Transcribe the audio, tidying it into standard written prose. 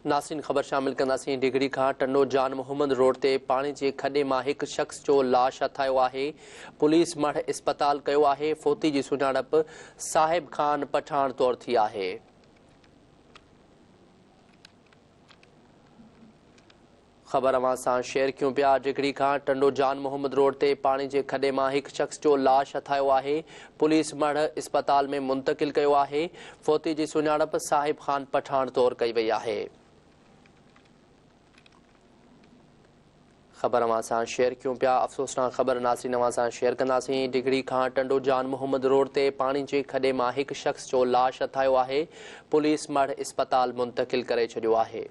नासिन ख़बर शामिल कंदासीं। डिगड़ी खां टंडो जान मोहम्मद रोड ते पाणी जे खॾे मां हिकु शख़्स जो लाश हथायो आहे। पुलिस मढ़ इस्पताल कयो आहे। फोती जी सुञाणप साहिब खान पठान तौरु थी आहे। ख़बर अवां सां शेयर कयूं पिया। डिगड़ी खां टंडो जान मोहम्मद रोड ते पाणी जे खॾे मां हिकु शख़्स जो लाश हथायो आहे। पुलिस मढ़ इस्पताल में मुंतक़िल कयो आहे। फोती जी सुञाणप साहिब खान पठान तौरु कई वई आहे। ख़बर अवां सां शेयर कयूं पिया। अफ़सोसनाक ख़बर नासिन अवां सां शेयर कंदासीं। डिगड़ी खां टंडो जान मोहम्मद रोड ते पाणी जे खॾे मां हिकु शख़्स जो लाश हथायो आहे। पुलिस मढ़ इस्पताल मुंतक़िल करे छॾियो आहे।